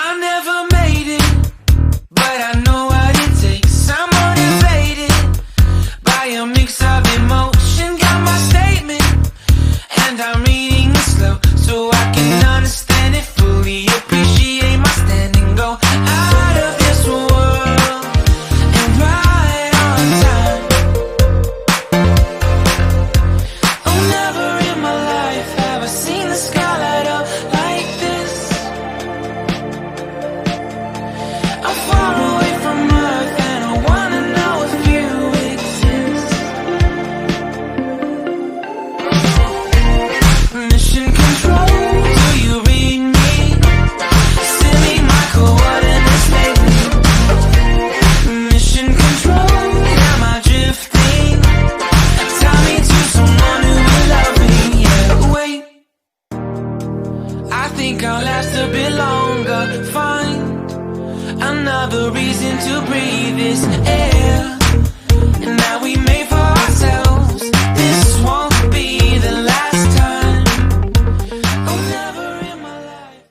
I never made it, but I know what it takes. I'm motivated by a mix of emotion. Got my statement, and I'm reading it slow so I can understand it fully. Appreciate my standing, go out of this world and right on time. Oh, never in my life have I seen the sky light up like this. I'm far away from Earth and I wanna know if you exist. Mission control, do you read me? Send me my coordinates lately. Mission control, am I drifting? Tie me to someone who will love me. Yeah, wait, I think I'll last a bit longer. Find another reason to breathe this air, and now